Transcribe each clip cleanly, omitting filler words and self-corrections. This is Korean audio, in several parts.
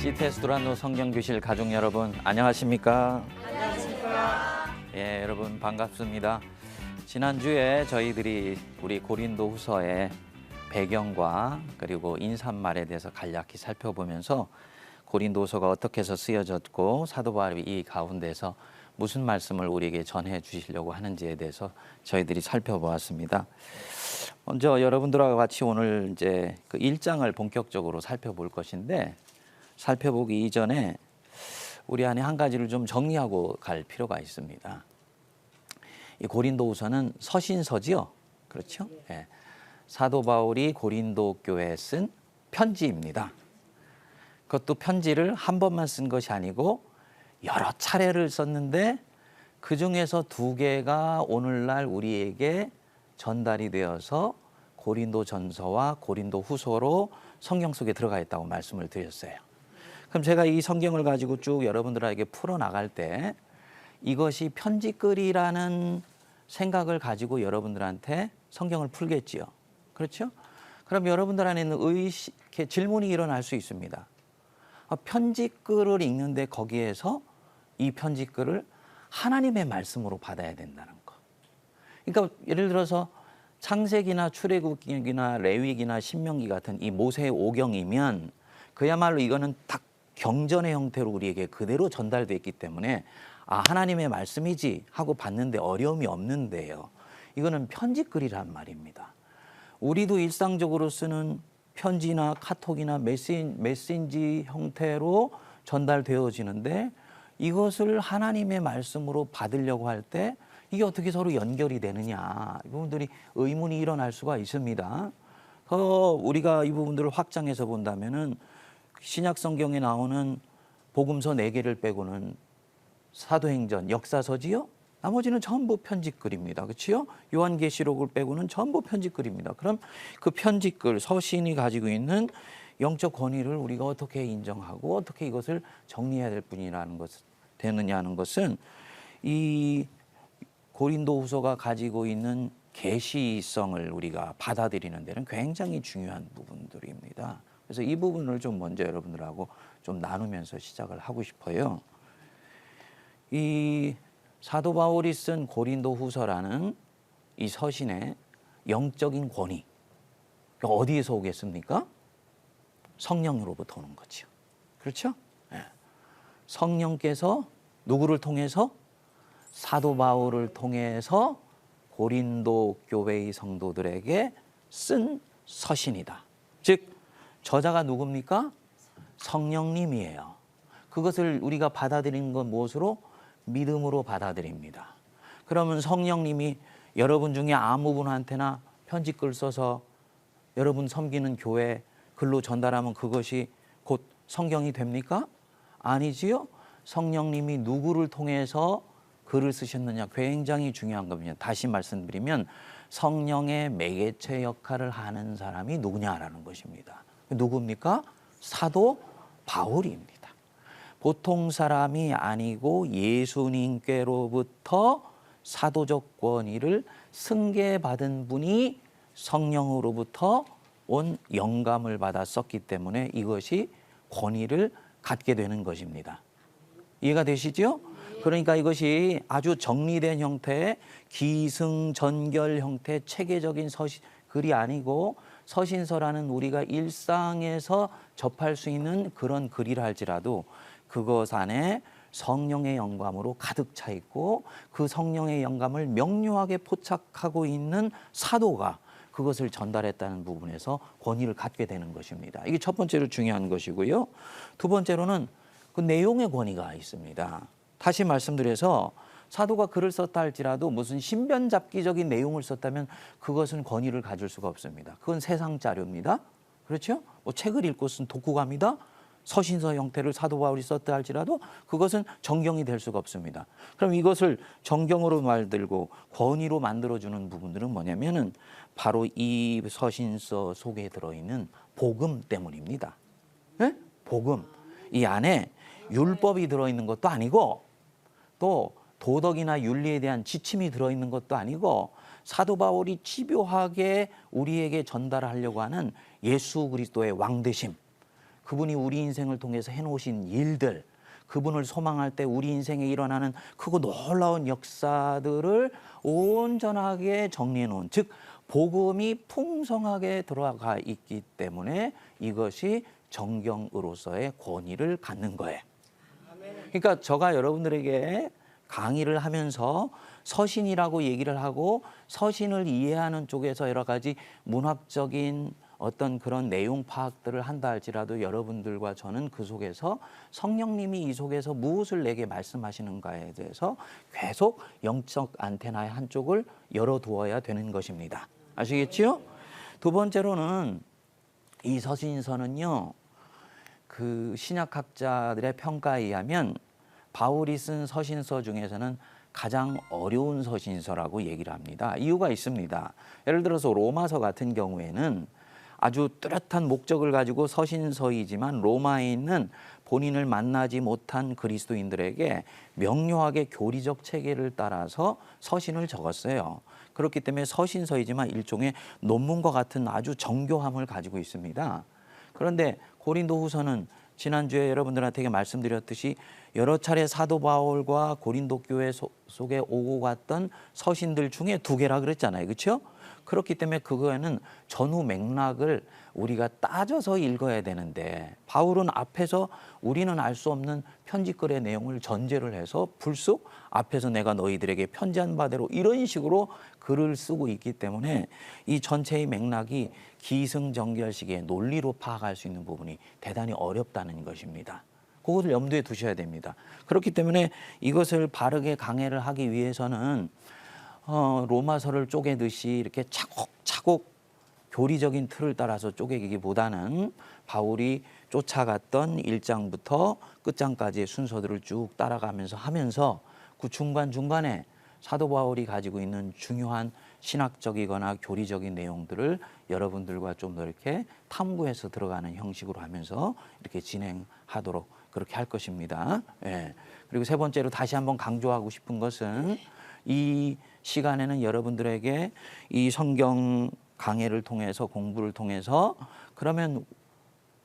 시테스도란노 성경교실 가족 여러분 안녕하십니까? 안녕하십니까? 예, 여러분 반갑습니다. 지난주에 저희들이 우리 고린도 후서의 배경과 그리고 인사말에 대해서 간략히 살펴보면서 고린도 후서가 어떻게 해서 쓰여졌고 사도 바울이 이 가운데서 무슨 말씀을 우리에게 전해 주시려고 하는지에 대해서 저희들이 살펴보았습니다. 먼저 여러분들과 같이 오늘 이제 그 1장을 본격적으로 살펴볼 것인데 살펴보기 이전에 우리 안에 한 가지를 좀 정리하고 갈 필요가 있습니다. 이 고린도후서는 서신서지요, 그렇죠? 예. 사도 바울이 고린도 교회에 쓴 편지입니다. 그것도 편지를 한 번만 쓴 것이 아니고 여러 차례를 썼는데 그 중에서 2개가 오늘날 우리에게 전달이 되어서 고린도전서와 고린도후서로 성경 속에 들어가 있다고 말씀을 드렸어요. 그럼 제가 이 성경을 가지고 쭉 여러분들에게 풀어나갈 때 이것이 편지글이라는 생각을 가지고 여러분들한테 성경을 풀겠지요. 그렇죠? 그럼 여러분들 안에 있는 질문이 일어날 수 있습니다. 편지글을 읽는데 거기에서 이 편지글을 하나님의 말씀으로 받아야 된다는 거. 그러니까 예를 들어서 창세기나 출애굽기나 레위기나 신명기 같은 이 모세의 오경이면 그야말로 이거는 딱 경전의 형태로 우리에게 그대로 되어 있기 때문에 하나님의 말씀이지 하고 봤는데 어려움이 없는데요. 이거는 편지글이란 말입니다. 우리도 일상적으로 쓰는 편지나 카톡이나 메신지 형태로 전달되어지는데 이것을 하나님의 말씀으로 받으려고 할 때 이게 어떻게 서로 연결이 되느냐, 이 부분들이 의문이 일어날 수가 있습니다. 우리가 이 부분들을 확장해서 본다면은 신약 성경에 나오는 복음서 4개를 빼고는 사도행전, 역사서지요? 나머지는 전부 편지글입니다. 그렇지요? 요한계시록을 빼고는 전부 편지글입니다. 그럼 그 편지글, 서신이 가지고 있는 영적 권위를 우리가 어떻게 인정하고 어떻게 이것을 정리해야 될 분이라는 것 되느냐는 것은 이 고린도후서가 가지고 있는 계시성을 우리가 받아들이는 데는 굉장히 중요한 부분들입니다. 그래서 이 부분을 좀 먼저 여러분들하고 좀 나누면서 시작을 하고 싶어요. 이 사도 바울이 쓴 고린도후서라는 이 서신의 영적인 권위, 어디에서 오겠습니까? 성령으로부터 오는 거죠. 그렇죠? 네. 성령께서 누구를 통해서? 사도 바울을 통해서 고린도 교회의 성도들에게 쓴 서신이다. 즉 저자가 누굽니까? 성령님이에요. 그것을 우리가 받아들이는 건 무엇으로? 믿음으로 받아들입니다. 그러면 성령님이 여러분 중에 아무 분한테나 편지글 써서 여러분 섬기는 교회 글로 전달하면 그것이 곧 성경이 됩니까? 아니지요. 성령님이 누구를 통해서 글을 쓰셨느냐 굉장히 중요한 겁니다. 다시 말씀드리면 성령의 매개체 역할을 하는 사람이 누구냐라는 것입니다. 누굽니까? 사도 바울입니다. 보통 사람이 아니고 예수님께로부터 사도적 권위를 승계받은 분이 성령으로부터 온 영감을 받아 썼기 때문에 이것이 권위를 갖게 되는 것입니다. 이해가 되시죠? 그러니까 이것이 아주 정리된 형태의 기승전결 형태의 체계적인 글이 아니고 서신서라는 우리가 일상에서 접할 수 있는 그런 글이라 할지라도 그것 안에 성령의 영감으로 가득 차 있고 그 성령의 영감을 명료하게 포착하고 있는 사도가 그것을 전달했다는 부분에서 권위를 갖게 되는 것입니다. 이게 첫 번째로 중요한 것이고요. 두 번째로는 그 내용의 권위가 있습니다. 다시 말씀드려서 사도가 글을 썼다 할지라도 무슨 신변잡기적인 내용을 썼다면 그것은 권위를 가질 수가 없습니다. 그건 세상 자료입니다. 그렇죠? 뭐 책을 읽고 쓴 독후감이다. 서신서 형태를 사도 바울이 썼다 할지라도 그것은 정경이 될 수가 없습니다. 그럼 이것을 정경으로 만들고 권위로 만들어주는 부분들은 뭐냐면은 바로 이 서신서 속에 들어있는 복음 때문입니다. 네? 복음. 이 안에 율법이 들어있는 것도 아니고 또 도덕이나 윤리에 대한 지침이 들어있는 것도 아니고 사도 바울이 집요하게 우리에게 전달하려고 하는 예수 그리스도의 왕되심, 그분이 우리 인생을 통해서 해놓으신 일들, 그분을 소망할 때 우리 인생에 일어나는 크고 놀라운 역사들을 온전하게 정리해 놓은, 즉 복음이 풍성하게 들어가 있기 때문에 이것이 정경으로서의 권위를 갖는 거예요. 그러니까 제가 여러분들에게 강의를 하면서 서신이라고 얘기를 하고 서신을 이해하는 쪽에서 여러 가지 문학적인 어떤 그런 내용 파악들을 한다 할지라도 여러분들과 저는 그 속에서 성령님이 이 속에서 무엇을 내게 말씀하시는가에 대해서 계속 영적 안테나의 한쪽을 열어두어야 되는 것입니다. 아시겠지요? 두 번째로는 이 서신서는요, 그 신약학자들의 평가에 의하면 바울이 쓴 서신서 중에서는 가장 어려운 서신서라고 얘기를 합니다. 이유가 있습니다. 예를 들어서 로마서 같은 경우에는 아주 뚜렷한 목적을 가지고 서신서이지만 로마에 있는 본인을 만나지 못한 그리스도인들에게 명료하게 교리적 체계를 따라서 서신을 적었어요. 그렇기 때문에 서신서이지만 일종의 논문과 같은 아주 정교함을 가지고 있습니다. 그런데 고린도후서는 지난주에 여러분들한테 말씀드렸듯이 여러 차례 사도 바울과 고린도 교회 속에 오고 갔던 서신들 중에 두 개라 그랬잖아요. 그렇죠? 그렇기 때문에 그거에는 전후 맥락을 우리가 따져서 읽어야 되는데 바울은 앞에서 우리는 알 수 없는 편지글의 내용을 전제를 해서 불쑥 앞에서 내가 너희들에게 편지한 바대로 이런 식으로 글을 쓰고 있기 때문에 이 전체의 맥락이 기승전결식의 논리로 파악할 수 있는 부분이 대단히 어렵다는 것입니다. 그것을 염두에 두셔야 됩니다. 그렇기 때문에 이것을 바르게 강해를 하기 위해서는 로마서를 쪼개듯이 이렇게 차곡차곡 교리적인 틀을 따라서 쪼개기보다는 바울이 쫓아갔던 1장부터 끝장까지의 순서들을 쭉 따라가면서 하면서 그 중간중간에 사도 바울이 가지고 있는 중요한 신학적이거나 교리적인 내용들을 여러분들과 좀 더 이렇게 탐구해서 들어가는 형식으로 하면서 이렇게 진행하도록 그렇게 할 것입니다. 예. 그리고 세 번째로 다시 한번 강조하고 싶은 것은 이 시간에는 여러분들에게 이 성경 강해를 통해서 공부를 통해서 그러면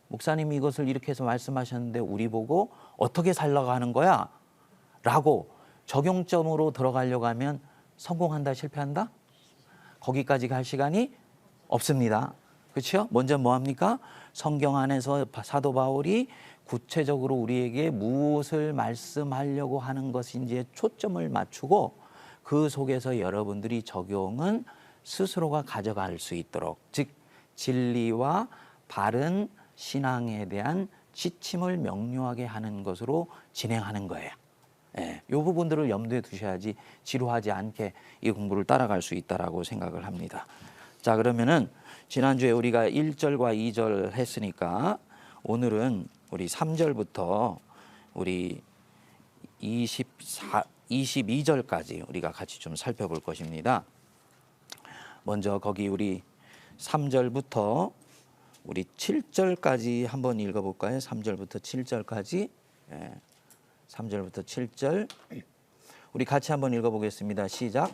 목사님이 이것을 이렇게 해서 말씀하셨는데 우리 보고 어떻게 살라고 하는 거야? 라고 적용점으로 들어가려고 하면 성공한다, 실패한다? 거기까지 갈 시간이 없습니다. 그렇죠? 먼저 뭐 합니까? 성경 안에서 사도 바울이 구체적으로 우리에게 무엇을 말씀하려고 하는 것인지에 초점을 맞추고 그 속에서 여러분들이 적용은 스스로가 가져갈 수 있도록, 즉 진리와 바른 신앙에 대한 지침을 명료하게 하는 것으로 진행하는 거예요. 이 부분들을 염두에 두셔야지 지루하지 않게 이 공부를 따라갈 수 있다라고 생각을 합니다. 자, 그러면은 지난주에 우리가 1절과 2절 했으니까 오늘은 우리 3절부터 우리 22절까지 우리가 같이 좀 살펴볼 것입니다. 먼저 거기 우리 3절부터 우리 7절까지 한번 읽어볼까요? 3절부터 7절까지. 3절부터 7절 우리 같이 한번 읽어보겠습니다. 시작.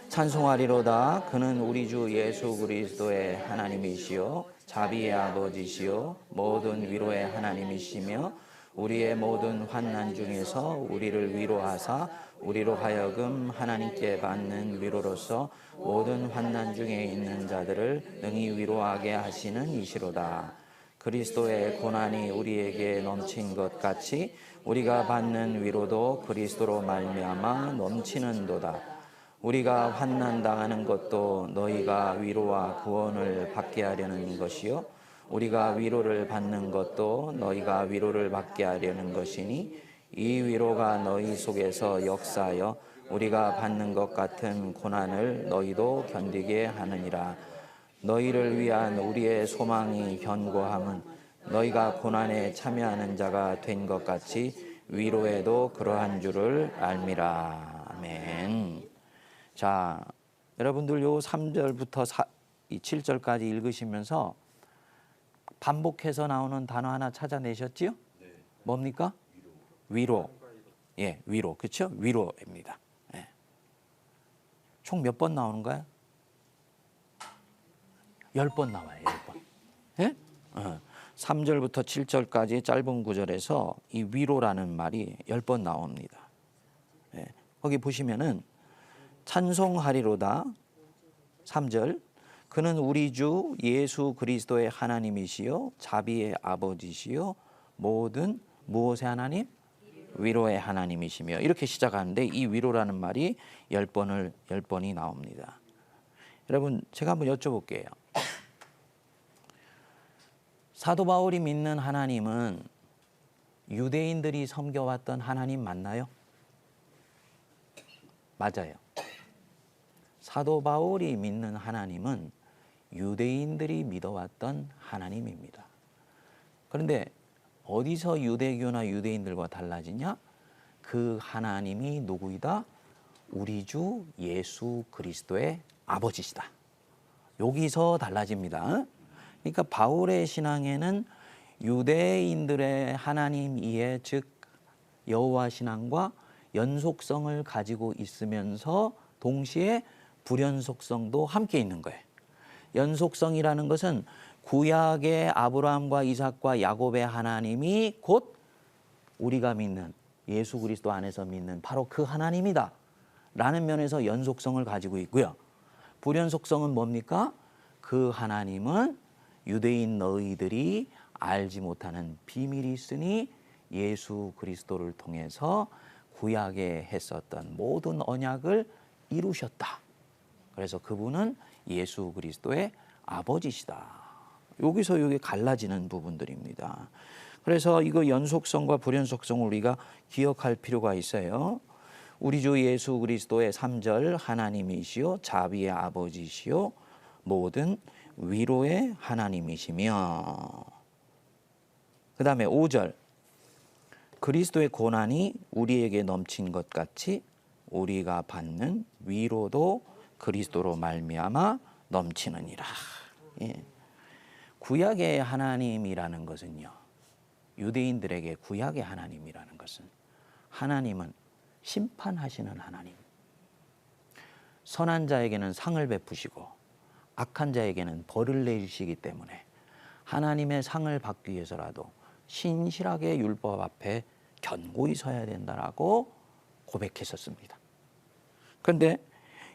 찬송하리로다. 그는 우리 주 예수 그리스도의 하나님이시요 자비의 아버지시요 모든 위로의 하나님이시며 우리의 모든 환난 중에서 우리를 위로하사 우리로 하여금 하나님께 받는 위로로서 모든 환난 중에 있는 자들을 능히 위로하게 하시는 이시로다. 그리스도의 고난이 우리에게 넘친 것 같이 우리가 받는 위로도 그리스도로 말미암아 넘치는도다. 우리가 환난 당하는 것도 너희가 위로와 구원을 받게 하려는 것이요 우리가 위로를 받는 것도 너희가 위로를 받게 하려는 것이니 이 위로가 너희 속에서 역사하여 우리가 받는 것 같은 고난을 너희도 견디게 하느니라. 너희를 위한 우리의 소망이 견고함은 너희가 고난에 참여하는 자가 된 것 같이 위로에도 그러한 줄을 알미라. 아멘. 자, 여러분들 요 3절부터 7절까지 읽으시면서 반복해서 나오는 단어 하나 찾아내셨지요? 네. 뭡니까? 위로. 예, 위로. 그렇죠? 위로입니다. 예. 총 몇 번 나오는가요? 10번 나와요. 10번. 예? 3절부터 7절까지 짧은 구절에서 이 위로라는 말이 10번 나옵니다. 예, 거기 보시면은 찬송하리로다 3절 그는 우리 주 예수 그리스도의 하나님이시요 자비의 아버지시요 모든 무엇의 하나님? 위로의 하나님이시며 이렇게 시작하는데 이 위로라는 말이 10번이 나옵니다. 여러분 제가 한번 여쭤볼게요. 사도 바울이 믿는 하나님은 유대인들이 섬겨왔던 하나님 맞나요? 맞아요. 사도 바울이 믿는 하나님은 유대인들이 믿어왔던 하나님입니다. 그런데 어디서 유대교나 유대인들과 달라지냐? 그 하나님이 누구이다? 우리 주 예수 그리스도의 아버지시다. 여기서 달라집니다. 그러니까 바울의 신앙에는 유대인들의 하나님 이해 즉 여호와 신앙과 연속성을 가지고 있으면서 동시에 불연속성도 함께 있는 거예요. 연속성이라는 것은 구약의 아브라함과 이삭과 야곱의 하나님이 곧 우리가 믿는 예수 그리스도 안에서 믿는 바로 그 하나님이다 라는 면에서 연속성을 가지고 있고요. 불연속성은 뭡니까? 그 하나님은 유대인 너희들이 알지 못하는 비밀이 있으니 예수 그리스도를 통해서 구약에 했었던 모든 언약을 이루셨다. 그래서 그분은 예수 그리스도의 아버지시다. 여기서 여기 갈라지는 부분들입니다. 그래서 이거 연속성과 불연속성을 우리가 기억할 필요가 있어요. 우리 주 예수 그리스도의 3절 하나님이시요 자비의 아버지시요 모든 위로의 하나님이시며 그 다음에 5절 그리스도의 고난이 우리에게 넘친 것 같이 우리가 받는 위로도 그리스도로 말미암아 넘치느니라. 예. 구약의 하나님이라는 것은요. 유대인들에게 구약의 하나님이라는 것은 하나님은 심판하시는 하나님. 선한 자에게는 상을 베푸시고 악한 자에게는 벌을 내주시기 때문에 하나님의 상을 받기 위해서라도 신실하게 율법 앞에 견고히 서야 된다라고 고백했었습니다. 그런데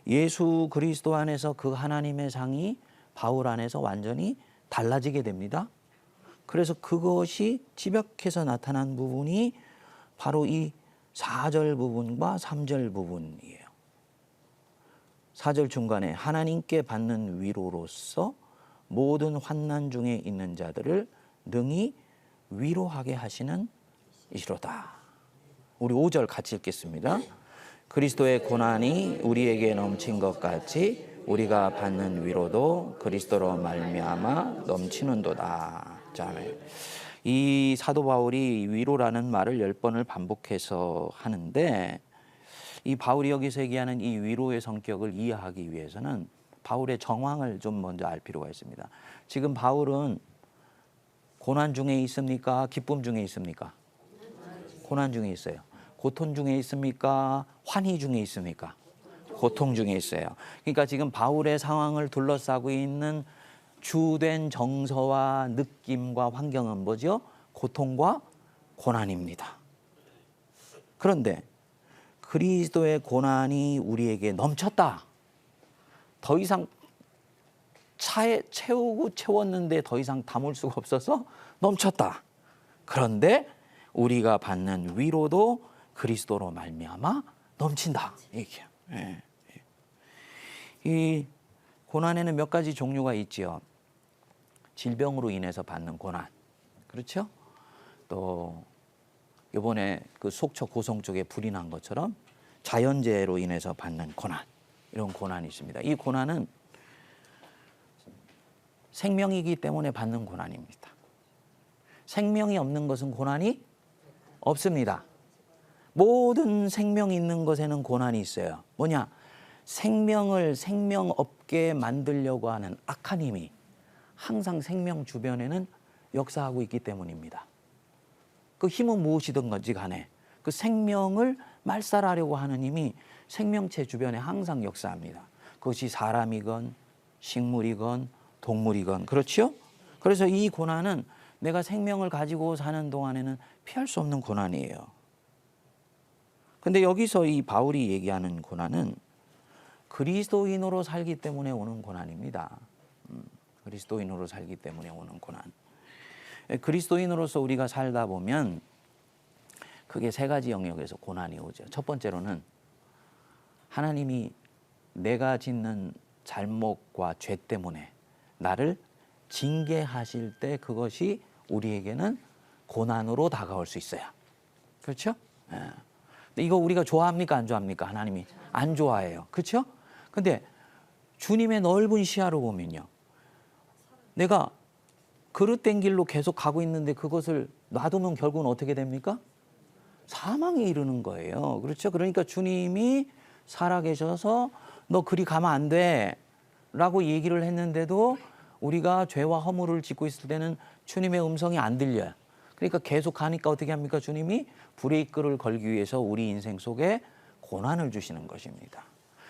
예수 그리스도 안에서 그 하나님의 상이 바울 안에서 완전히 달라지게 됩니다. 그래서 그것이 집약해서 나타난 부분이 바로 이 4절 부분과 3절 부분이에요. 4절 중간에 하나님께 받는 위로로서 모든 환난 중에 있는 자들을 능히 위로하게 하시는 이시로다. 우리 5절 같이 읽겠습니다. 그리스도의 고난이 우리에게 넘친 것 같이 우리가 받는 위로도 그리스도로 말미암아 넘치는도다. 자, 이 사도 바울이 위로라는 말을 10번을 반복해서 하는데 이 바울이 여기서 얘기하는 이 위로의 성격을 이해하기 위해서는 바울의 정황을 좀 먼저 알 필요가 있습니다. 지금 바울은 고난 중에 있습니까? 기쁨 중에 있습니까? 고난 중에 있어요. 고통 중에 있습니까? 환희 중에 있습니까? 고통 중에 있어요. 그러니까 지금 바울의 상황을 둘러싸고 있는 주된 정서와 느낌과 환경은 뭐죠? 고통과 고난입니다. 그런데 그리스도의 고난이 우리에게 넘쳤다. 더 이상 차에 채웠는데 더 이상 담을 수가 없어서 넘쳤다. 그런데 우리가 받는 위로도 그리스도로 말미암아 넘친다. 이게요. 예. 이 고난에는 몇 가지 종류가 있지요. 질병으로 인해서 받는 고난, 그렇죠? 또 이번에 그 속초 고성 쪽에 불이 난 것처럼 자연재해로 인해서 받는 고난, 이런 고난이 있습니다. 이 고난은 생명이기 때문에 받는 고난입니다. 생명이 없는 것은 고난이 없습니다. 모든 생명이 있는 것에는 고난이 있어요. 뭐냐? 생명을 생명 없게 만들려고 하는 악한 힘이 항상 생명 주변에는 역사하고 있기 때문입니다. 그 힘은 무엇이든 건지 간에 그 생명을 말살하려고 하는 힘이 생명체 주변에 항상 역사합니다. 그것이 사람이건 식물이건 동물이건 그렇죠? 그래서 이 고난은 내가 생명을 가지고 사는 동안에는 피할 수 없는 고난이에요. 근데 여기서 이 바울이 얘기하는 고난은 그리스도인으로 살기 때문에 오는 고난입니다. 그리스도인으로 살기 때문에 오는 고난. 그리스도인으로서 우리가 살다 보면 크게 세 가지 영역에서 고난이 오죠. 첫 번째로는 하나님이 내가 짓는 잘못과 죄 때문에 나를 징계하실 때 그것이 우리에게는 고난으로 다가올 수 있어요. 그렇죠? 예. 근데 이거 우리가 좋아합니까? 안 좋아합니까? 하나님이 안 좋아해요. 그렇죠? 근데 주님의 넓은 시야로 보면요. 내가 그릇된 길로 계속 가고 있는데 그것을 놔두면 결국은 어떻게 됩니까? 사망에 이르는 거예요. 그렇죠? 그러니까 주님이 살아계셔서 너 그리 가면 안 돼 라고 얘기를 했는데도 우리가 죄와 허물을 짓고 있을 때는 주님의 음성이 안 들려요. 그러니까 계속 가니까 어떻게 합니까? 주님이 브레이크를 걸기 위해서 우리 인생 속에 고난을 주시는 것입니다.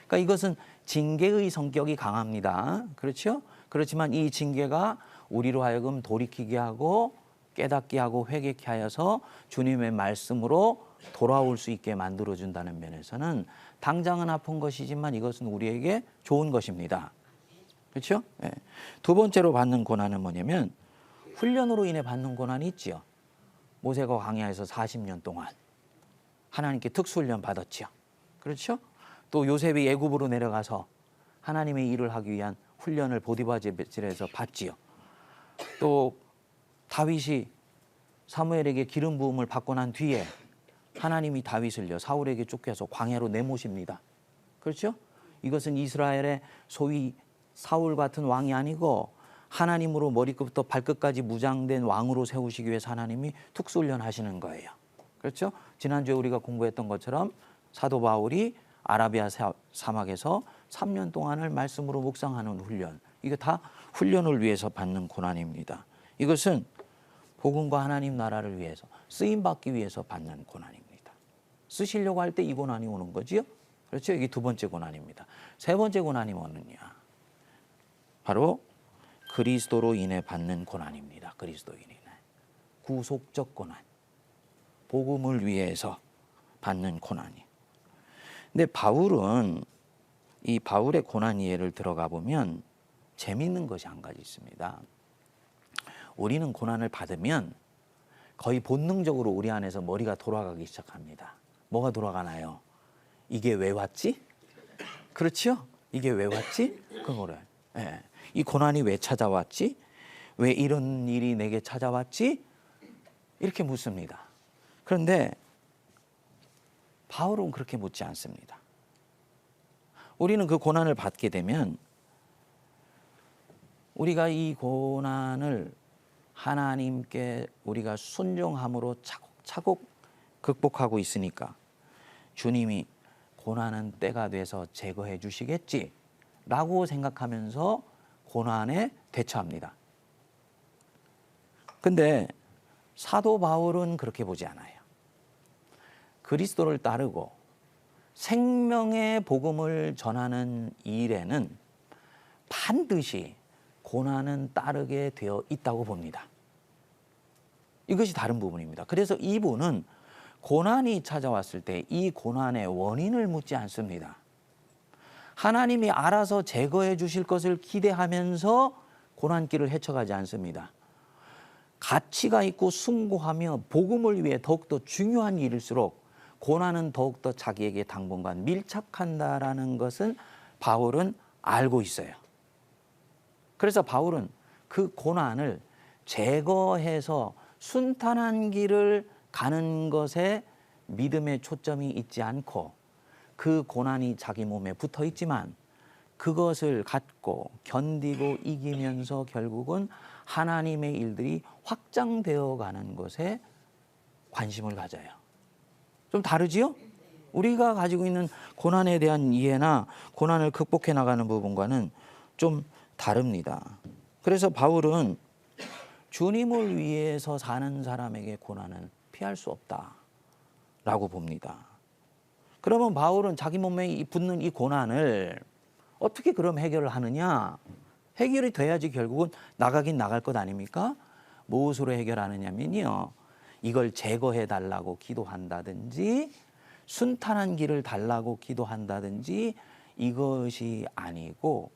그러니까 이것은 징계의 성격이 강합니다. 그렇죠? 그렇지만 이 징계가 우리로 하여금 돌이키게 하고 깨닫게 하고 회개케 하여서 주님의 말씀으로 돌아올 수 있게 만들어준다는 면에서는 당장은 아픈 것이지만 이것은 우리에게 좋은 것입니다. 그렇죠? 네. 두 번째로 받는 고난은 뭐냐면 훈련으로 인해 받는 고난이 있지요. 모세가 광야에서 40년 동안 하나님께 특수훈련 받았지요. 그렇죠? 또 요셉이 애굽으로 내려가서 하나님의 일을 하기 위한 훈련을 보디바질에서 받지요. 또 다윗이 사무엘에게 기름 부음을 받고 난 뒤에 하나님이 다윗을요 사울에게 쫓겨서 광야로 내모십니다. 그렇죠? 이것은 이스라엘의 소위 사울 같은 왕이 아니고 하나님으로 머리끝부터 발끝까지 무장된 왕으로 세우시기 위해서 하나님이 특수훈련 하시는 거예요. 그렇죠? 지난주에 우리가 공부했던 것처럼 사도 바울이 아라비아 사막에서 3년 동안을 말씀으로 묵상하는 훈련. 이게 다 훈련을 위해서 받는 고난입니다. 이것은 복음과 하나님 나라를 위해서 쓰임받기 위해서 받는 고난입니다. 쓰시려고 할 때 이 고난이 오는 거지요. 그렇죠? 이게 두 번째 고난입니다. 세 번째 고난이 뭐느냐. 바로 그리스도로 인해 받는 고난입니다. 그리스도로 인해. 구속적 고난. 복음을 위해서 받는 고난이. 근데 바울은 이 바울의 고난 이해를 들어가 보면 재미있는 것이 한 가지 있습니다. 우리는 고난을 받으면 거의 본능적으로 우리 안에서 머리가 돌아가기 시작합니다. 뭐가 돌아가나요? 이게 왜 왔지? 그렇죠? 이게 왜 왔지? 그거를. 예. 이 고난이 왜 찾아왔지? 왜 이런 일이 내게 찾아왔지? 이렇게 묻습니다. 그런데 바울은 그렇게 묻지 않습니다. 우리는 그 고난을 받게 되면 우리가 이 고난을 하나님께 우리가 순종함으로 차곡차곡 극복하고 있으니까 주님이 고난은 때가 돼서 제거해 주시겠지 라고 생각하면서 고난에 대처합니다. 근데 사도 바울은 그렇게 보지 않아요. 그리스도를 따르고 생명의 복음을 전하는 일에는 반드시 고난은 따르게 되어 있다고 봅니다. 이것이 다른 부분입니다. 그래서 이분은 고난이 찾아왔을 때 이 고난의 원인을 묻지 않습니다. 하나님이 알아서 제거해 주실 것을 기대하면서 고난길을 헤쳐가지 않습니다. 가치가 있고 숭고하며 복음을 위해 더욱더 중요한 일일수록 고난은 더욱더 자기에게 당분간 밀착한다라는 것은 바울은 알고 있어요. 그래서 바울은 그 고난을 제거해서 순탄한 길을 가는 것에 믿음의 초점이 있지 않고 그 고난이 자기 몸에 붙어 있지만 그것을 갖고 견디고 이기면서 결국은 하나님의 일들이 확장되어 가는 것에 관심을 가져요. 좀 다르지요? 우리가 가지고 있는 고난에 대한 이해나 고난을 극복해 나가는 부분과는 좀 다릅니다. 그래서 바울은 주님을 위해서 사는 사람에게 고난은 피할 수 없다라고 봅니다. 그러면 바울은 자기 몸에 붙는 이 고난을 어떻게 그럼 해결을 하느냐? 해결이 돼야지 결국은 나가긴 나갈 것 아닙니까? 무엇으로 해결하느냐면요, 이걸 제거해 달라고 기도한다든지 순탄한 길을 달라고 기도한다든지 이것이 아니고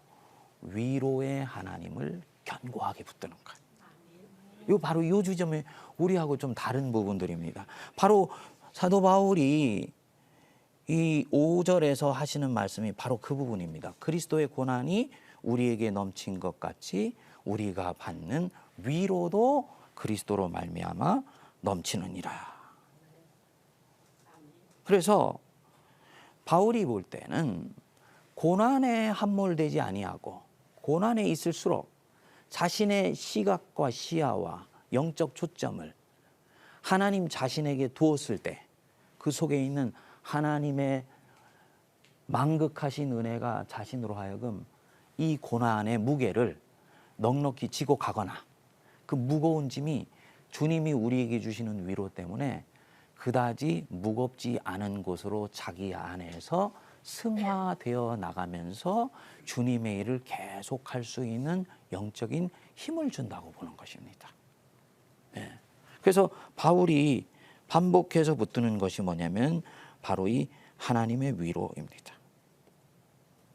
위로의 하나님을 견고하게 붙드는 것. 요 바로 이 주점이 우리하고 좀 다른 부분들입니다. 바로 사도 바울이 이 5절에서 하시는 말씀이 바로 그 부분입니다. 그리스도의 고난이 우리에게 넘친 것 같이 우리가 받는 위로도 그리스도로 말미암아 넘치느니라. 그래서 바울이 볼 때는 고난에 함몰되지 아니하고 고난에 있을수록 자신의 시각과 시야와 영적 초점을 하나님 자신에게 두었을 때 그 속에 있는 하나님의 망극하신 은혜가 자신으로 하여금 이 고난의 무게를 넉넉히 지고 가거나 그 무거운 짐이 주님이 우리에게 주시는 위로 때문에 그다지 무겁지 않은 곳으로 자기 안에서 승화되어 나가면서 주님의 일을 계속할 수 있는 영적인 힘을 준다고 보는 것입니다. 네. 그래서 바울이 반복해서 붙드는 것이 뭐냐면 바로 이 하나님의 위로입니다.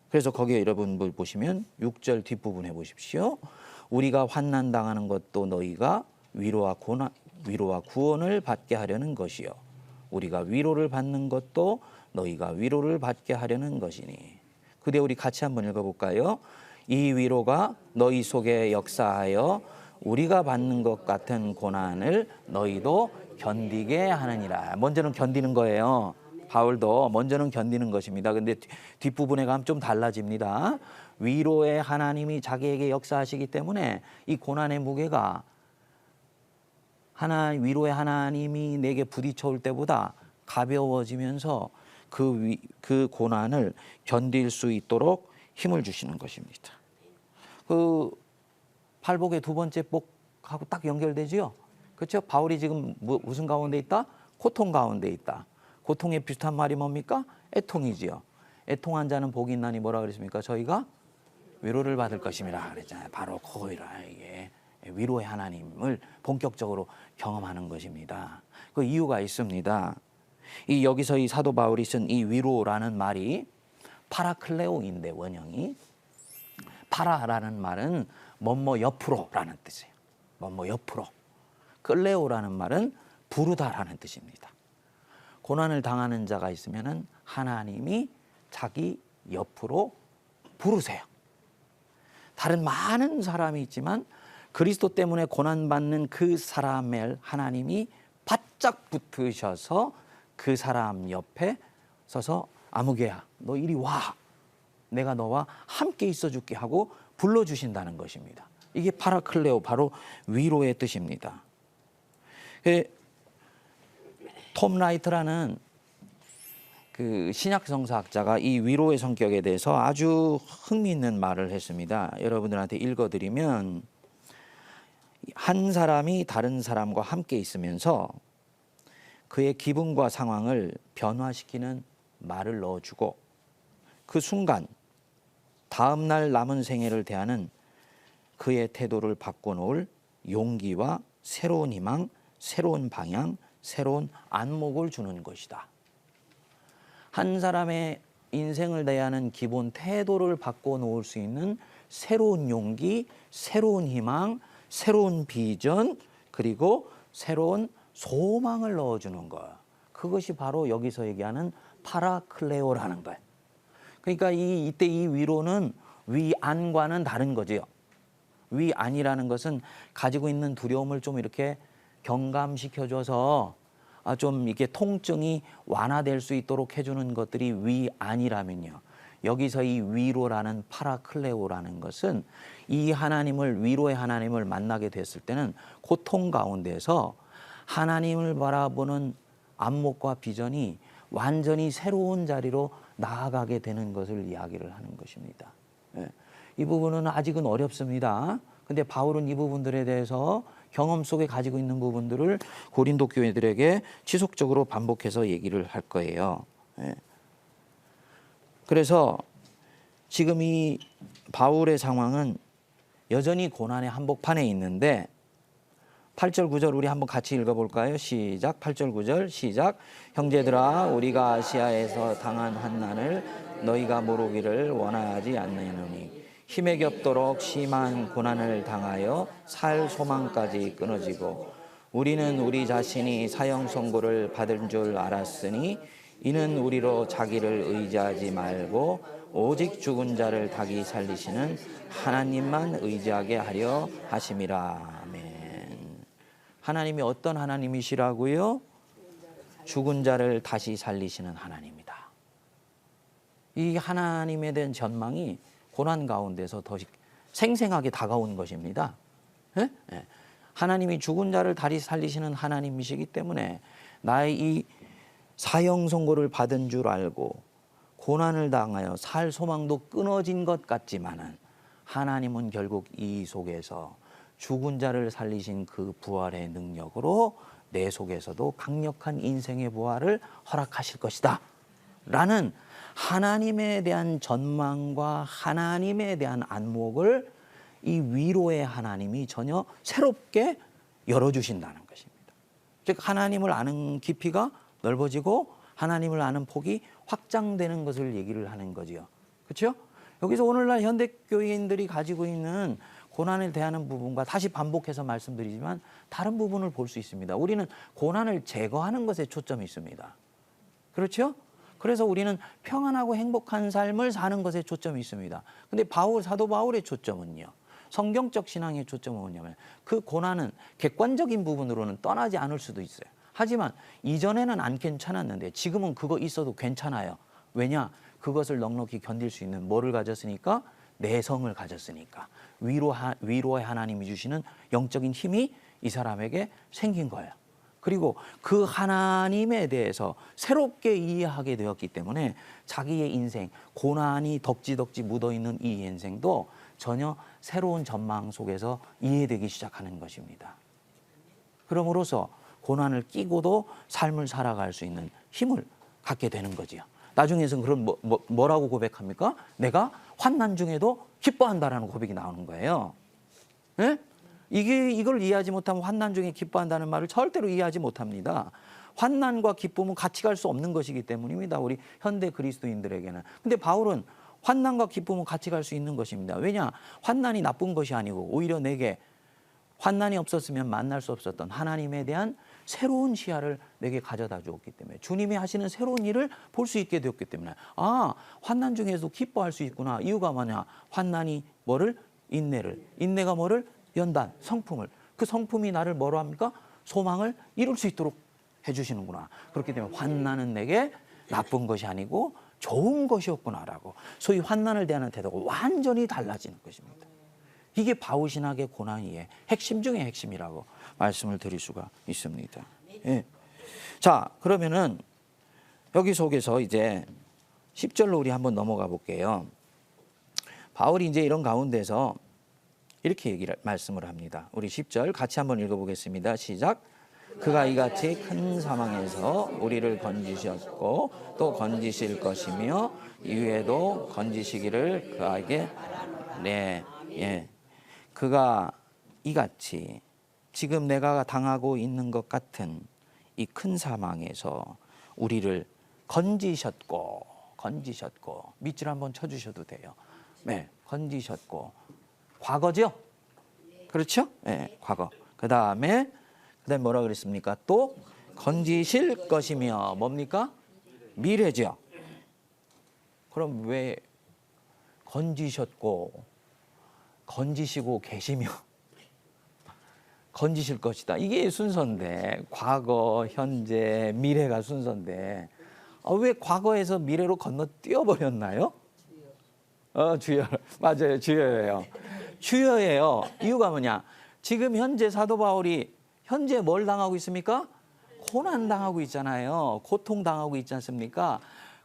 그래서 거기에 여러분들 보시면 6절 뒷부분에 보십시오. 우리가 환난 당하는 것도 너희가 위로와 구원을 받게 하려는 것이요, 우리가 위로를 받는 것도 너희가 위로를 받게 하려는 것이니. 그대 우리 같이 한번 읽어볼까요? 이 위로가 너희 속에 역사하여 우리가 받는 것 같은 고난을 너희도 견디게 하느니라. 먼저는 견디는 거예요. 바울도 먼저는 견디는 것입니다. 근데 뒷부분에 가면 좀 달라집니다. 위로의 하나님이 자기에게 역사하시기 때문에 이 고난의 무게가 위로의 하나님이 내게 부딪혀올 때보다 가벼워지면서 그 고난을 견딜 수 있도록 힘을 주시는 것입니다. 그 팔복의 두 번째 복하고 딱 연결되지요. 그렇죠? 바울이 지금 무슨 가운데 있다? 고통 가운데 있다. 고통에 비슷한 말이 뭡니까? 애통이지요. 애통한 자는 복이 있나니 뭐라 그랬습니까? 저희가 위로를 받을 것임이라 그랬잖아요. 바로 그거이라. 이게 위로의 하나님을 본격적으로 경험하는 것입니다. 그 이유가 있습니다. 여기서 이 사도 바울이 쓴 이 위로라는 말이 파라클레오인데, 원형이 파라라는 말은 뭐뭐 옆으로라는 뜻이에요. 뭐뭐 옆으로. 클레오라는 말은 부르다라는 뜻입니다. 고난을 당하는 자가 있으면은 하나님이 자기 옆으로 부르세요. 다른 많은 사람이 있지만 그리스도 때문에 고난받는 그 사람을 하나님이 바짝 붙으셔서 그 사람 옆에 서서 아무개야 너 이리 와, 내가 너와 함께 있어줄게 하고 불러주신다는 것입니다. 이게 파라클레오, 바로 위로의 뜻입니다. 톰 라이트라는 그 신약 성사학자가 이 위로의 성격에 대해서 아주 흥미있는 말을 했습니다. 여러분들한테 읽어드리면, 한 사람이 다른 사람과 함께 있으면서 그의 기분과 상황을 변화시키는 말을 넣어주고 그 순간 다음 날 남은 생애를 대하는 그의 태도를 바꿔놓을 용기와 새로운 희망, 새로운 방향, 새로운 안목을 주는 것이다. 한 사람의 인생을 대하는 기본 태도를 바꿔놓을 수 있는 새로운 용기, 새로운 희망, 새로운 비전, 그리고 새로운 소망을 넣어주는 것. 그것이 바로 여기서 얘기하는 파라클레오라는 거예요. 그러니까 이때 이 위로는 위안과는 다른 거지요. 위안이라는 것은 가지고 있는 두려움을 좀 이렇게 경감시켜줘서 좀 이게 통증이 완화될 수 있도록 해주는 것들이 위안이라면요, 여기서 이 위로라는 파라클레오라는 것은 이 하나님을, 위로의 하나님을 만나게 됐을 때는 고통 가운데서 하나님을 바라보는 안목과 비전이 완전히 새로운 자리로 나아가게 되는 것을 이야기를 하는 것입니다. 이 부분은 아직은 어렵습니다. 근데 바울은 이 부분들에 대해서 경험 속에 가지고 있는 부분들을 고린도 교회들에게 지속적으로 반복해서 얘기를 할 거예요. 그래서 지금 이 바울의 상황은 여전히 고난의 한복판에 있는데 8절 9절 우리 한번 같이 읽어볼까요? 시작. 8절 9절 시작. 형제들아 우리가 아시아에서 당한 환난을 너희가 모르기를 원하지 않느냐니 힘에 겹도록 심한 고난을 당하여 살 소망까지 끊어지고 우리는 우리 자신이 사형 선고를 받은 줄 알았으니 이는 우리로 자기를 의지하지 말고 오직 죽은 자를 다시 살리시는 하나님만 의지하게 하려 하심이라. 아멘. 하나님이 어떤 하나님이시라고요? 죽은 자를 다시 살리시는 하나님이다. 이 하나님에 대한 전망이 고난 가운데서 더 생생하게 다가온 것입니다. 예? 예. 하나님이 죽은 자를 다시 살리시는 하나님이시기 때문에 나의 이 사형 선고를 받은 줄 알고 고난을 당하여 살 소망도 끊어진 것 같지만은 하나님은 결국 이 속에서 죽은 자를 살리신 그 부활의 능력으로 내 속에서도 강력한 인생의 부활을 허락하실 것이다 라는 하나님에 대한 전망과 하나님에 대한 안목을 이 위로의 하나님이 전혀 새롭게 열어주신다는 것입니다. 즉 하나님을 아는 깊이가 넓어지고 하나님을 아는 폭이 확장되는 것을 얘기를 하는 거지요. 그렇죠? 여기서 오늘날 현대교인들이 가지고 있는 고난을 대하는 부분과 다시 반복해서 말씀드리지만 다른 부분을 볼 수 있습니다. 우리는 고난을 제거하는 것에 초점이 있습니다. 그렇죠? 그래서 우리는 평안하고 행복한 삶을 사는 것에 초점이 있습니다. 근데 사도 바울의 초점은요. 성경적 신앙의 초점은 뭐냐면 그 고난은 객관적인 부분으로는 떠나지 않을 수도 있어요. 하지만 이전에는 안 괜찮았는데 지금은 그거 있어도 괜찮아요. 왜냐? 그것을 넉넉히 견딜 수 있는 뭐를 가졌으니까? 내성을 가졌으니까. 위로의 하나님이 주시는 영적인 힘이 이 사람에게 생긴 거예요. 그리고 그 하나님에 대해서 새롭게 이해하게 되었기 때문에 자기의 인생, 고난이 덕지덕지 묻어있는 이 인생도 전혀 새로운 전망 속에서 이해되기 시작하는 것입니다. 그럼으로써 고난을 끼고도 삶을 살아갈 수 있는 힘을 갖게 되는 거지요. 나중에는 그럼 뭐라고 고백합니까? 내가 환난 중에도 기뻐한다라는 고백이 나오는 거예요. 예? 이걸 이해하지 못하면 환난 중에 기뻐한다는 말을 절대로 이해하지 못합니다. 환난과 기쁨은 같이 갈 수 없는 것이기 때문입니다. 우리 현대 그리스도인들에게는. 근데 바울은 환난과 기쁨은 같이 갈 수 있는 것입니다. 왜냐? 환난이 나쁜 것이 아니고 오히려 내게 환난이 없었으면 만날 수 없었던 하나님에 대한 새로운 시야를 내게 가져다 주었기 때문에 주님이 하시는 새로운 일을 볼 수 있게 되었기 때문에 환난 중에도 기뻐할 수 있구나. 이유가 뭐냐? 환난이 뭐를? 인내가 뭐를? 연단, 성품을. 그 성품이 나를 뭐로 합니까? 소망을 이룰 수 있도록 해주시는구나. 그렇기 때문에 환난은 내게 나쁜 것이 아니고 좋은 것이었구나라고 소위 환난을 대하는 태도가 완전히 달라지는 것입니다. 이게 바울신학의 고난이의 핵심 중의 핵심이라고 말씀을 드릴 수가 있습니다. 예. 자, 그러면은 여기 속에서 이제 10절로 우리 한번 넘어가 볼게요. 바울이 이제 이런 가운데서 이렇게 말씀을 합니다. 우리 10절 같이 한번 읽어보겠습니다. 시작. 그가 이같이 큰 사망에서 우리를 건지셨고 또 건지실 것이며 이후에도 건지시기를 그에게 그가 이같이 지금 내가 당하고 있는 것 같은 이 큰 사망에서 우리를 건지셨고 밑줄 한번 쳐주셔도 돼요. 네, 건지셨고 과거죠? 그렇죠? 네, 과거. 그 다음에 뭐라 그랬습니까? 또 건지실 것이며 뭡니까? 미래죠. 그럼 왜 건지셨고 건지시고 계시며 건지실 것이다. 이게 순서인데 과거, 현재, 미래가 순서인데 왜 과거에서 미래로 건너뛰어 버렸나요? 주여. 맞아요. 주여예요. 주여예요. 이유가 뭐냐? 지금 현재 사도 바울이 현재 뭘 당하고 있습니까? 고난 당하고 있잖아요. 고통 당하고 있지 않습니까?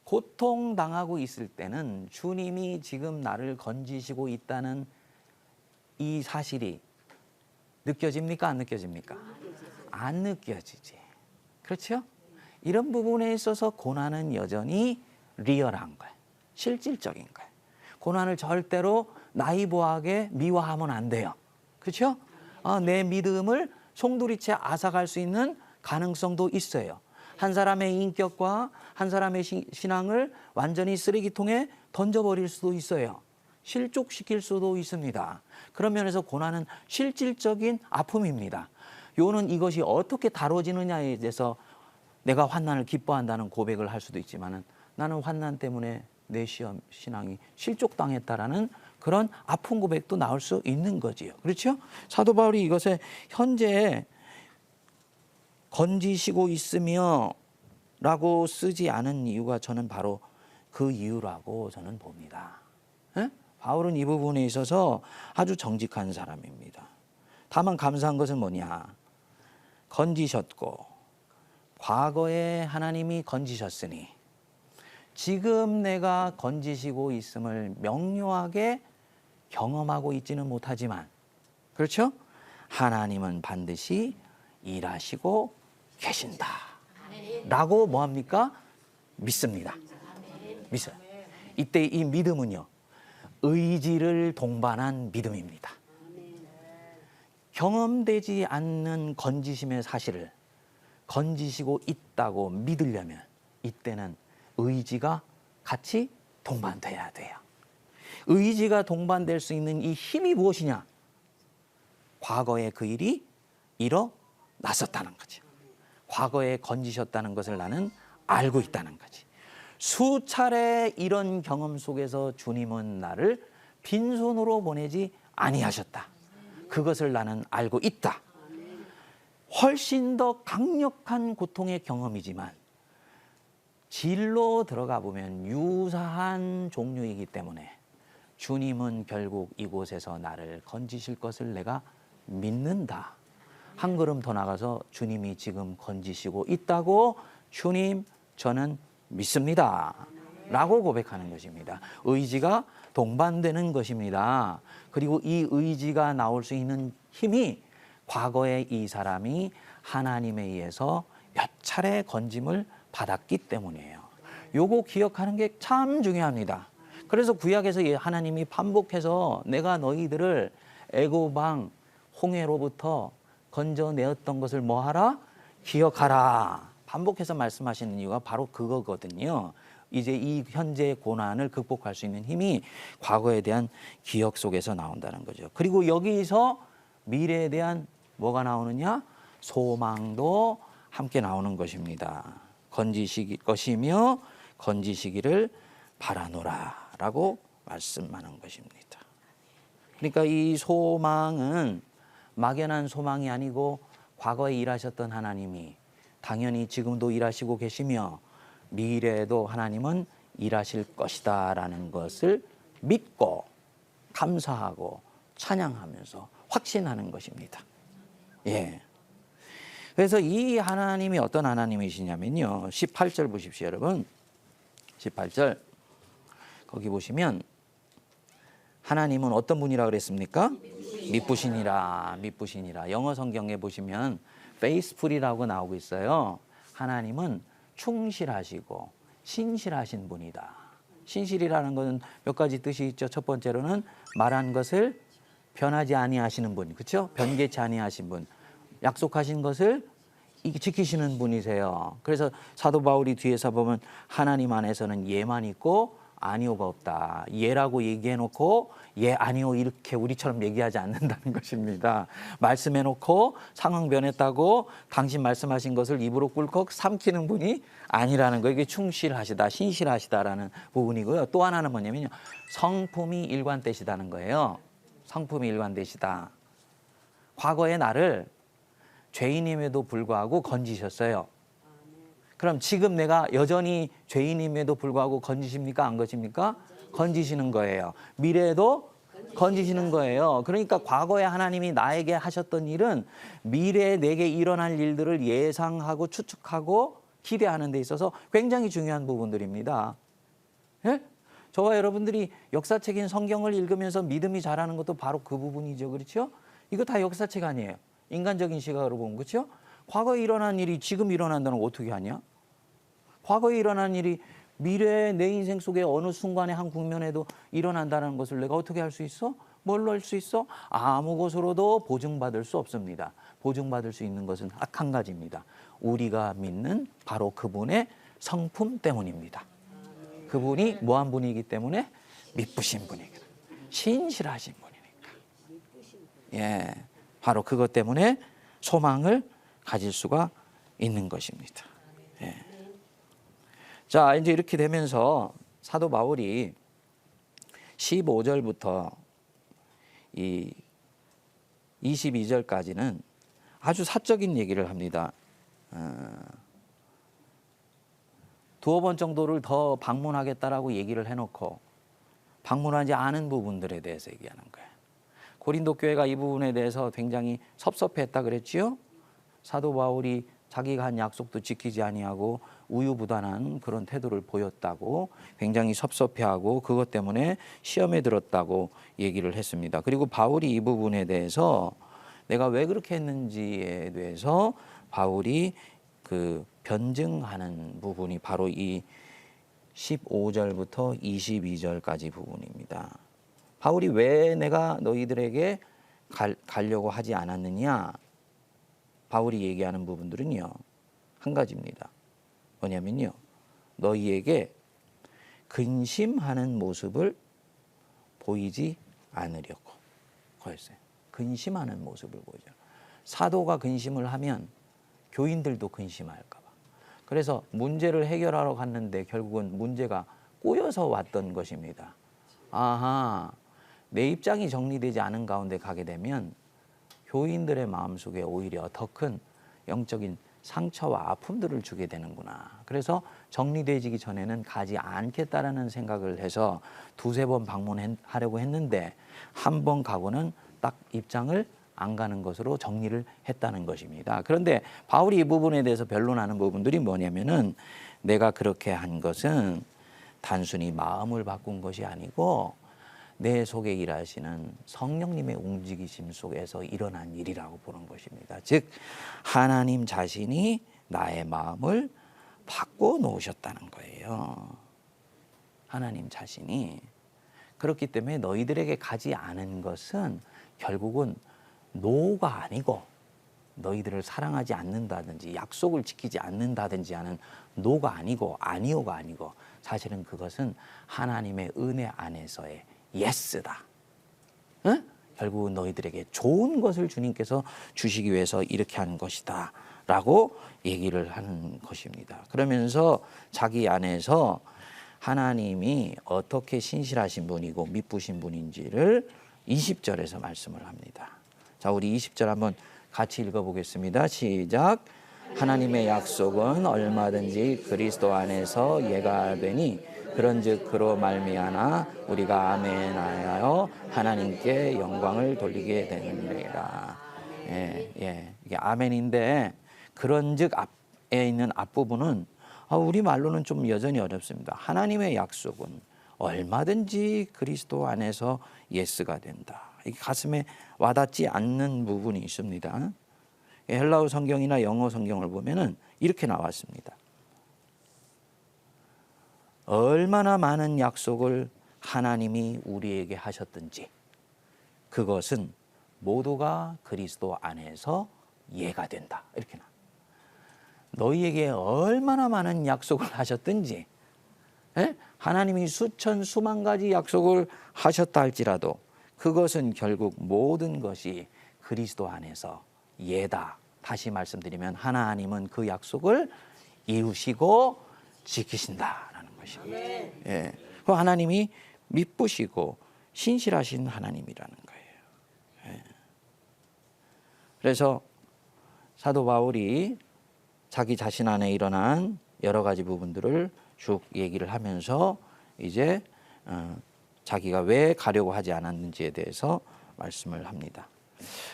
고통 당하고 있을 때는 주님이 지금 나를 건지시고 있다는 이 사실이 느껴집니까? 안 느껴집니까? 안 느껴지지. 그렇죠? 이런 부분에 있어서 고난은 여전히 리얼한 거예요. 실질적인 거예요. 고난을 절대로 나이브하게 미화하면 안 돼요. 그렇죠? 내 믿음을 송두리째 앗아갈 수 있는 가능성도 있어요. 한 사람의 인격과 한 사람의 신앙을 완전히 쓰레기통에 던져버릴 수도 있어요. 실족시킬 수도 있습니다. 그런 면에서 고난은 실질적인 아픔입니다. 요는 이것이 어떻게 다뤄지느냐에 대해서 내가 환난을 기뻐한다는 고백을 할 수도 있지만 나는 환난 때문에 내 신앙이 실족당했다라는 그런 아픈 고백도 나올 수 있는 거지요. 그렇죠? 사도 바울이 이것에 현재 건지시고 있으며 라고 쓰지 않은 이유가 저는 바로 그 이유라고 저는 봅니다. 에? 바울은 이 부분에 있어서 아주 정직한 사람입니다. 다만 감사한 것은 뭐냐? 건지셨고 과거에 하나님이 건지셨으니 지금 내가 건지시고 있음을 명료하게 경험하고 있지는 못하지만 그렇죠? 하나님은 반드시 일하시고 계신다 라고 뭐합니까? 믿습니다. 믿어요. 이때 이 믿음은요 의지를 동반한 믿음입니다. 경험되지 않는 건지심의 사실을 건지시고 있다고 믿으려면 이때는 의지가 같이 동반돼야 돼요. 의지가 동반될 수 있는 이 힘이 무엇이냐? 과거에 그 일이 일어났었다는 거죠. 과거에 건지셨다는 것을 나는 알고 있다는 거지. 수차례 이런 경험 속에서 주님은 나를 빈손으로 보내지 아니하셨다. 그것을 나는 알고 있다. 훨씬 더 강력한 고통의 경험이지만 진로 들어가 보면 유사한 종류이기 때문에 주님은 결국 이곳에서 나를 건지실 것을 내가 믿는다. 한 걸음 더 나가서 주님이 지금 건지시고 있다고 주님 저는 믿습니다 라고 고백하는 것입니다. 의지가 동반되는 것입니다. 그리고 이 의지가 나올 수 있는 힘이 과거에 이 사람이 하나님에 의해서 몇 차례 건짐을 받았기 때문이에요. 요거 기억하는 게 참 중요합니다. 그래서 구약에서 하나님이 반복해서 내가 너희들을 애굽 왕 홍해로부터 건져내었던 것을 뭐하라? 기억하라. 반복해서 말씀하시는 이유가 바로 그거거든요. 이제 이 현재의 고난을 극복할 수 있는 힘이 과거에 대한 기억 속에서 나온다는 거죠. 그리고 여기서 미래에 대한 뭐가 나오느냐? 소망도 함께 나오는 것입니다. 건지시기 것이며 건지시기를 바라노라 라고 말씀하는 것입니다. 그러니까 이 소망은 막연한 소망이 아니고 과거에 일하셨던 하나님이 당연히 지금도 일하시고 계시며 미래에도 하나님은 일하실 것이다 라는 것을 믿고 감사하고 찬양하면서 확신하는 것입니다. 예. 그래서 이 하나님이 어떤 하나님이시냐면요. 18절 보십시오, 여러분. 18절. 거기 보시면 하나님은 어떤 분이라 그랬습니까? 미쁘시니라. 미쁘시니라. 영어 성경에 보시면 faithful이라고 나오고 있어요. 하나님은 충실하시고 신실하신 분이다. 신실이라는 것은 몇 가지 뜻이 있죠. 첫 번째로는 말한 것을 변하지 아니하시는 분, 그렇죠? 변개치 아니하신 분, 약속하신 것을 지키시는 분이세요. 그래서 사도 바울이 뒤에서 보면 하나님 안에서는 예만 있고 아니오가 없다. 예라고 얘기해놓고 예 아니오 이렇게 우리처럼 얘기하지 않는다는 것입니다. 말씀해놓고 상황 변했다고 당신 말씀하신 것을 입으로 꿀꺽 삼키는 분이 아니라는 거. 이게 충실하시다, 신실하시다라는 부분이고요. 또 하나는 뭐냐면요, 성품이 일관되시다는 거예요. 성품이 일관되시다. 과거의 나를 죄인임에도 불구하고 건지셨어요. 그럼 지금 내가 여전히 죄인임에도 불구하고 건지십니까? 안 건지십니까? 건지시는 거예요. 미래에도 건지시는 거예요. 그러니까 과거에 하나님이 나에게 하셨던 일은 미래에 내게 일어날 일들을 예상하고 추측하고 기대하는 데 있어서 굉장히 중요한 부분들입니다. 예? 저와 여러분들이 역사책인 성경을 읽으면서 믿음이 자라는 것도 바로 그 부분이죠. 그렇죠? 이거 다 역사책 아니에요. 인간적인 시각으로 보면. 그렇죠? 과거에 일어난 일이 지금 일어난다는 거 어떻게 하냐? 과거에 일어난 일이 미래의 내 인생 속에 어느 순간의 한 국면에도 일어난다는 것을 내가 어떻게 할 수 있어? 뭘로 할 수 있어? 아무 것으로도 보증받을 수 없습니다. 보증받을 수 있는 것은 딱 한 가지입니다. 우리가 믿는 바로 그분의 성품 때문입니다. 그분이 뭐한 분이기 때문에? 미쁘신 분이니까. 신실하신 분이니까. 예, 바로 그것 때문에 소망을 가질 수가 있는 것입니다. 예. 자, 이제 이렇게 되면서 사도 바울이 15절부터 이 22절까지는 아주 사적인 얘기를 합니다. 두어 번 정도를 더 방문하겠다라고 얘기를 해놓고 방문하지 않은 부분들에 대해서 얘기하는 거예요. 고린도 교회가 이 부분에 대해서 굉장히 섭섭해했다 그랬지요. 사도 바울이 자기가 한 약속도 지키지 아니하고 우유부단한 그런 태도를 보였다고 굉장히 섭섭해하고 그것 때문에 시험에 들었다고 얘기를 했습니다. 그리고 바울이 이 부분에 대해서 내가 왜 그렇게 했는지에 대해서 바울이 그 변증하는 부분이 바로 이 15절부터 22절까지 부분입니다. 바울이 왜 내가 너희들에게 가려고 하지 않았느냐? 바울이 얘기하는 부분들은요, 한 가지입니다. 뭐냐면요, 너희에게 근심하는 모습을 보이지 않으려고. 그랬어요. 근심하는 모습을 보이죠. 사도가 근심을 하면 교인들도 근심할까 봐. 그래서 문제를 해결하러 갔는데 결국은 문제가 꼬여서 왔던 것입니다. 아하, 내 입장이 정리되지 않은 가운데 가게 되면 교인들의 마음속에 오히려 더 큰 영적인 상처와 아픔들을 주게 되는구나. 그래서 정리되기 전에는 가지 않겠다라는 생각을 해서 두세 번 방문하려고 했는데 한 번 가고는 딱 입장을 안 가는 것으로 정리를 했다는 것입니다. 그런데 바울이 이 부분에 대해서 변론하는 부분들이 뭐냐면은 내가 그렇게 한 것은 단순히 마음을 바꾼 것이 아니고 내 속에 일하시는 성령님의 움직이심 속에서 일어난 일이라고 보는 것입니다. 즉 하나님 자신이 나의 마음을 바꿔 놓으셨다는 거예요. 하나님 자신이. 그렇기 때문에 너희들에게 가지 않은 것은 결국은 노가 아니고 너희들을 사랑하지 않는다든지 약속을 지키지 않는다든지 하는 노가 아니고 아니오가 아니고 사실은 그것은 하나님의 은혜 안에서의 예스다. 응? 결국은 너희들에게 좋은 것을 주님께서 주시기 위해서 이렇게 하는 것이다 라고 얘기를 하는 것입니다. 그러면서 자기 안에서 하나님이 어떻게 신실하신 분이고 미쁘신 분인지를 20절에서 말씀을 합니다. 자, 우리 20절 한번 같이 읽어보겠습니다. 시작. 하나님의 약속은 얼마든지 그리스도 안에서 예가 되니 그런즉 그로 말미암아 우리가 아멘하여 하나님께 영광을 돌리게 되느니라. 이게 아멘인데 그런즉 앞에 있는 앞부분은 우리 말로는 좀 여전히 어렵습니다. 하나님의 약속은 얼마든지 그리스도 안에서 예스가 된다. 이게 가슴에 와닿지 않는 부분이 있습니다. 헬라어 성경이나 영어 성경을 보면은 이렇게 나왔습니다. 얼마나 많은 약속을 하나님이 우리에게 하셨든지 그것은 모두가 그리스도 안에서 예가 된다. 이렇게 나. 너희에게 얼마나 많은 약속을 하셨든지 하나님이 수천 수만 가지 약속을 하셨다 할지라도 그것은 결국 모든 것이 그리스도 안에서 예다. 다시 말씀드리면 하나님은 그 약속을 이루시고 지키신다라는 것입니다. 예. 그 하나님이 미쁘시고 신실하신 하나님이라는 거예요. 예. 그래서 사도 바울이 자기 자신 안에 일어난 여러 가지 부분들을 쭉 얘기를 하면서 이제 자기가 왜 가려고 하지 않았는지에 대해서 말씀을 합니다.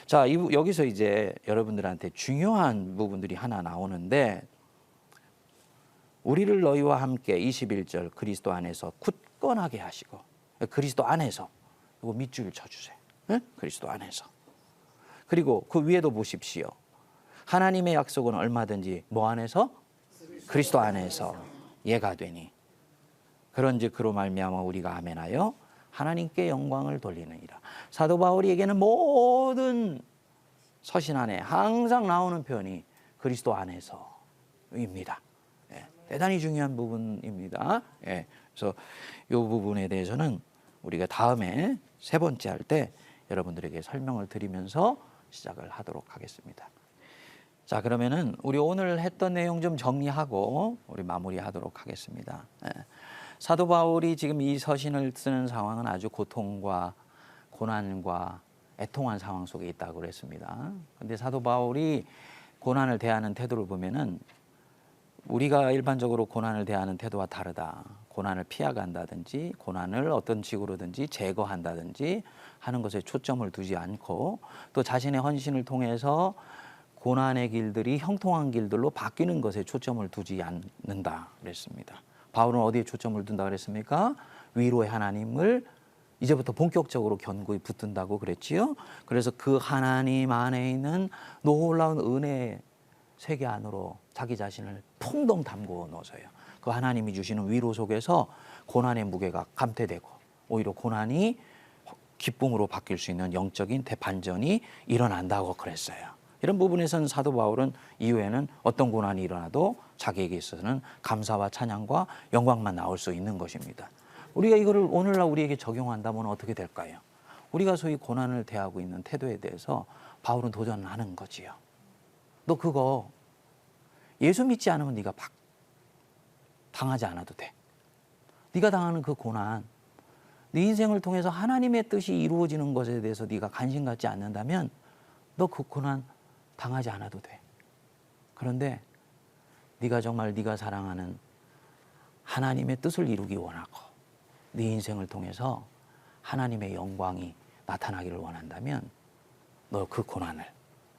자, 여기서 이제 여러분들한테 중요한 부분들이 하나 나오는데 우리를 너희와 함께 21절 그리스도 안에서 굳건하게 하시고 그리스도 안에서 그리고 밑줄 쳐주세요. 네? 그리스도 안에서. 그리고 그 위에도 보십시오. 하나님의 약속은 얼마든지 뭐 안에서? 그리스도 안에서 예가 되니 그런즉 그로 말미암아 우리가 아멘하여 하나님께 영광을 돌리느니라. 사도 바울에게는 모든 서신 안에 항상 나오는 표현이 그리스도 안에서입니다. 예, 대단히 중요한 부분입니다. 예, 그래서 이 부분에 대해서는 우리가 다음에 세 번째 할 때 여러분들에게 설명을 드리면서 시작을 하도록 하겠습니다. 자, 그러면은 우리 오늘 했던 내용 좀 정리하고 우리 마무리하도록 하겠습니다. 예. 사도 바울이 지금 이 서신을 쓰는 상황은 아주 고통과 고난과 애통한 상황 속에 있다고 그랬습니다. 그런데 사도 바울이 고난을 대하는 태도를 보면은 우리가 일반적으로 고난을 대하는 태도와 다르다. 고난을 피해간다든지 고난을 어떤 식으로든지 제거한다든지 하는 것에 초점을 두지 않고 또 자신의 헌신을 통해서 고난의 길들이 형통한 길들로 바뀌는 것에 초점을 두지 않는다 그랬습니다. 바울은 어디에 초점을 둔다 그랬습니까? 위로의 하나님을 이제부터 본격적으로 견고히 붙든다고 그랬지요. 그래서 그 하나님 안에 있는 놀라운 은혜의 세계 안으로 자기 자신을 풍덩 담고 넣어서요. 그 하나님이 주시는 위로 속에서 고난의 무게가 감퇴되고 오히려 고난이 기쁨으로 바뀔 수 있는 영적인 대반전이 일어난다고 그랬어요. 이런 부분에서는 사도 바울은 이후에는 어떤 고난이 일어나도 자기에게 있어서는 감사와 찬양과 영광만 나올 수 있는 것입니다. 우리가 이거를 오늘날 우리에게 적용한다면 어떻게 될까요? 우리가 소위 고난을 대하고 있는 태도에 대해서 바울은 도전하는 거지요. 너 그거 예수 믿지 않으면 네가 당하지 않아도 돼. 네가 당하는 그 고난, 네 인생을 통해서 하나님의 뜻이 이루어지는 것에 대해서 네가 관심 갖지 않는다면 너 그 고난 당하지 않아도 돼. 그런데 네가 정말 네가 사랑하는 하나님의 뜻을 이루기 원하고 네 인생을 통해서 하나님의 영광이 나타나기를 원한다면 너 그 고난을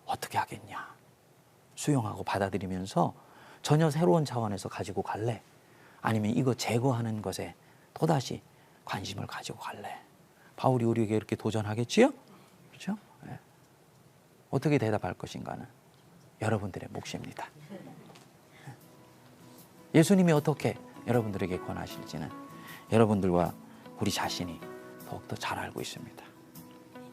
어떻게 하겠냐? 수용하고 받아들이면서 전혀 새로운 차원에서 가지고 갈래? 아니면 이거 제거하는 것에 또다시 관심을 가지고 갈래? 바울이 우리에게 이렇게 도전하겠지요? 그렇죠? 네. 어떻게 대답할 것인가는 여러분들의 몫입니다. 예수님이 어떻게 여러분들에게 권하실지는 여러분들과 우리 자신이 더욱더 잘 알고 있습니다.